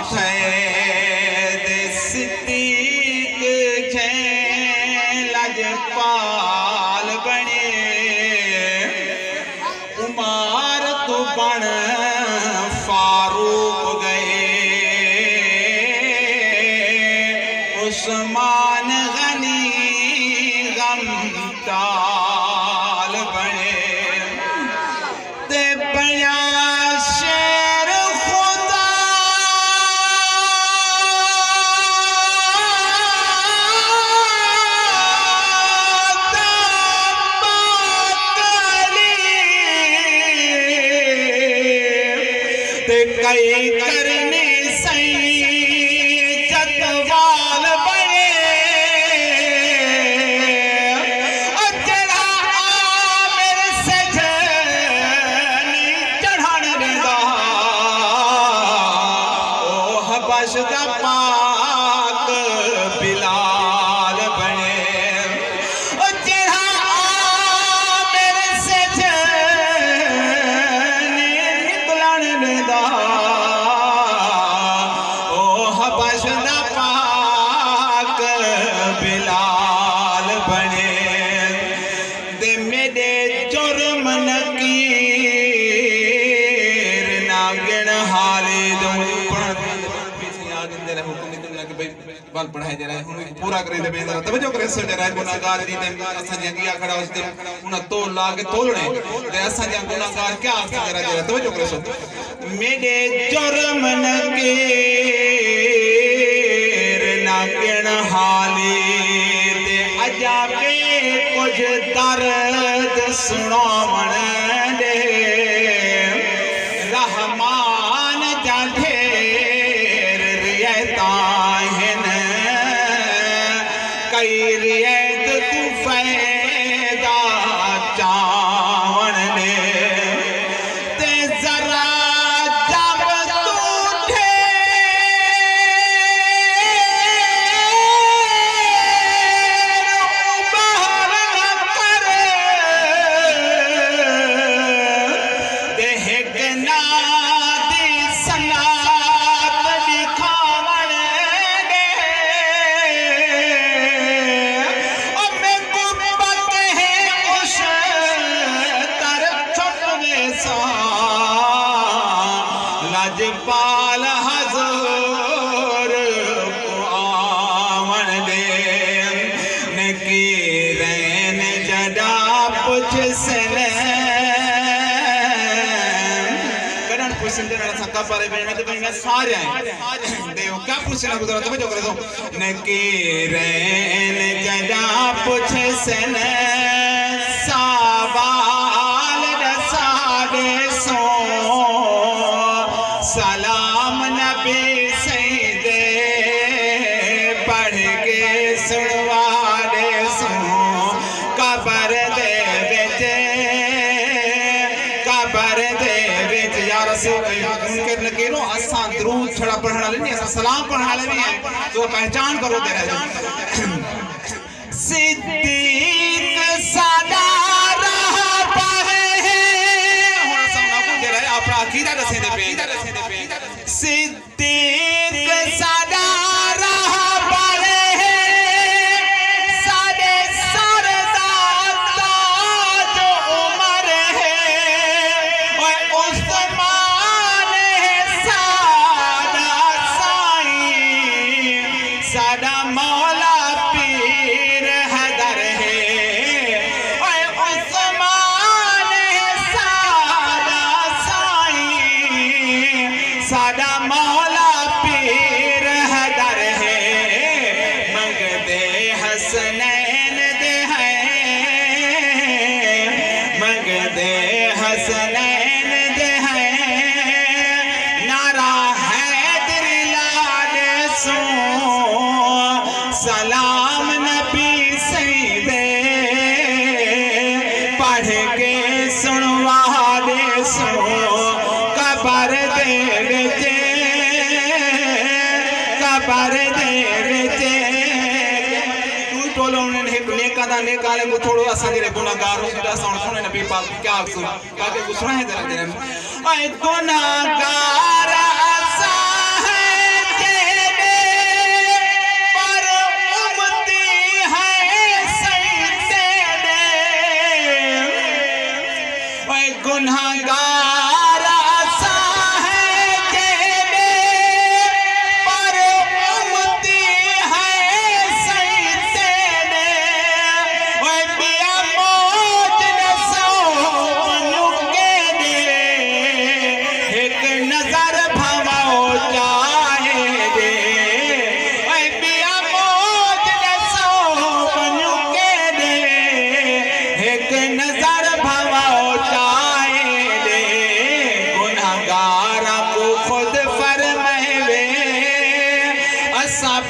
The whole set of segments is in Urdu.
تھے دے صدیق جھیں لجپال بنے عمر تو بن فاروق گئے عثمان غنی غمتال بنے تے بیاں شیر خدا تے کئی کرنے سید وال بڑے جڑا عامر سجنی چڑھان رہا او حبش دا پاک بلال بنے جڑا عامر سجنی نکلان رہا او حبش دا پاک بلال بنے دے میرے جرم نکیر ناگن حالی دوں بال پڑھائے جا رہے ہیں پورا کرے دے بیندر توجہ کرے سو جا رہا ہے گناہگار دی تے اساں جی کیا کھڑا اس تے انہاں تول لا کے تولنے تے اساں جی گناہگار کیا اس جا رہا ہے توجہ کرے سو میرے جرم نکیر ناگن حالی تے عجابے کچھ درد سناون دے رحمان جا ڈھیر ریتاں ہن کئی ریت تو فیدا چاون دے تے ذرا جب تو ڈھیر بہر کر دے ہک نادی سنات دکھاون دے او میں قربت ہے اس تر چھٹوے سا لجپال حضور کو آون دے نکیرین جڑا پچھ سنے کڑن پچھ سنے رہا سکا پارے بینے تو میں سارے ہیں دیو کیا پچھ سنے گزرا تو بجو کرے دو نکیرین جڑا پچھ سنے سوال رسالے سو سلام نبی سیدے پڑھ کے سنوالے سو قبر دے وچ یا رسول منکر نکیرو اساں درود چھڑا پڑھنا لے نہیں اساں سلام پڑھنا لے نہیں ہے تو پہچان کرو دے رہے صدیق سادا راہ پر ہے ہن اساں نابو دے رہے اپنا عقیدہ دسے دے پہ صدیق سادا راہ پر ہے سادے سر دا تاج عمر ہے اور عثمان ہے سادا سائیں سادا مولا پیر حیدر ہے اور عثمان ہے سادا سائیں سادا مولا پیر حیدر ہے مگدے حسنین دے ہیں مگدے حسنین دے ہیں نعرہ حیدر لال سو سلام نبی سیدے پڑھ کے سنوا دے سو قبر دے وچے قبر دے وچے تو ٹولو انہیں نیکا دا نیکا لے کو تھوڑو اسا جڑے گناہگار ہو سدا سن سنے نبی پاک کیا اکسو کہ گسرا ہے ذرا دے اے گناہگار اسا ہے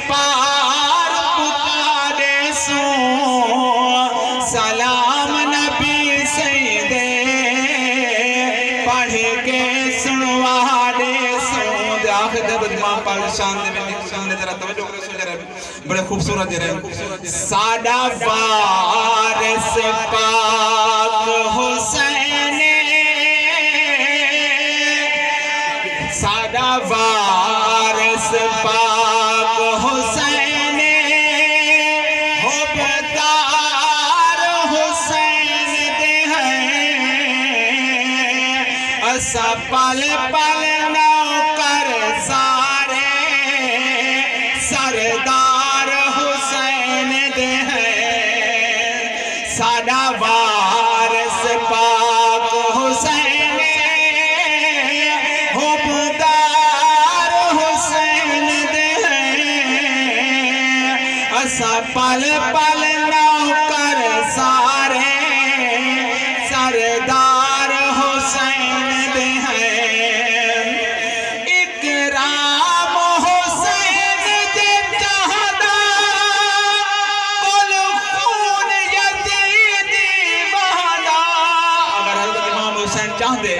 پار پکارے سو سلام نبی سیدے پڑھ کے سنوارے سو دے آخر دے بدماں پاک شان دے میں شان دے ذرا توجہ کرے سو ذرا بڑے خوبصورت دے رہے ساڈا وارث پاک حسین ساڈا وارث پاک حسین حبدار حسین دے ہیں اسا پل پل نوکر سارے سردار حسین دے ہیں ساڈا وارث پاک حسین حبدار حسین دے ہیں اسا پل پل نوکر سارے سردار حسین دے ہیں اکرام حسین دے چاہدا کل خون یزیدی وحدا اگر حضرت امام حسین چاہتے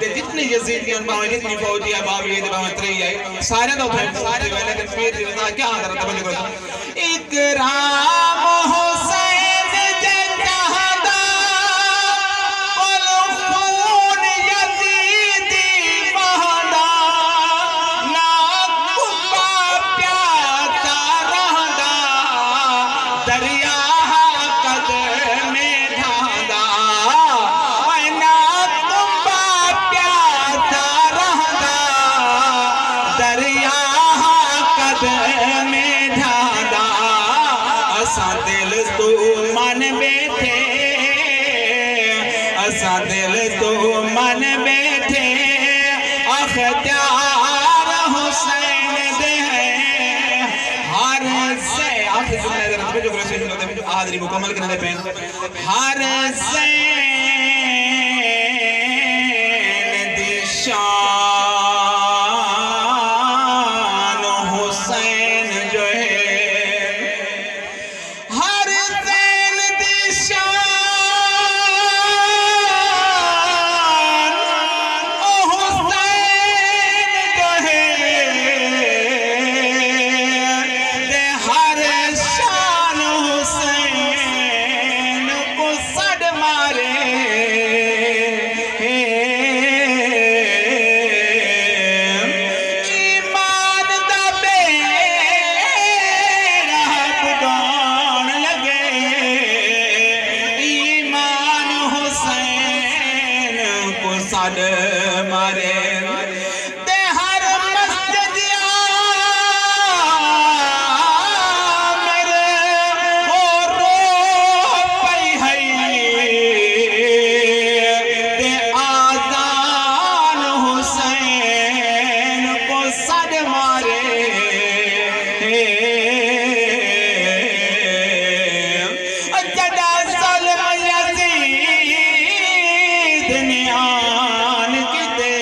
جتنی یزیدیان باہم جتنی فوجی ہے باوی ہے باہم تری ہے سارے تو پھر سارے ہوئے لیکن پیر دی وزا کیا حضرت توجہ کرتا اکرام حسین دے چاہدا کل خون یزیدی وحدا نا کبا پیاتا رہدا دریا قدم ڈھاندا نا کبا پیاتا رہدا دریا قدم ڈھاندا اسا دل تو من بیٹھے اسا دل تو من بیٹھے اختیار حسین دے ہیں ہر سے آخر سننے ذرا توجہ کرو سے آدری مکمل کرنے پین ہر زین دی شان حسین جو ہے ہر زین دی شان حسین جو ہے دے ہر شان حسین کو سڑ مارے ایمان دا بیڑا بگان لگے ایمان حسین کو سڑ مارے تے ہر مسجد میرے ہو رو پئی ہے تے آذان حسین کو سڑ مارے جدا ظلم یزید نے آن کی دے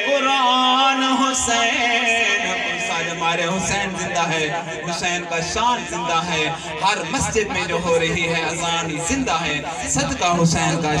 قرآن حسین ساج ہمارے حسین زندہ ہے حسین کا شان زندہ ہے ہر مسجد میں جو ہو رہی ہے اذان زندہ ہے صدقہ حسین کا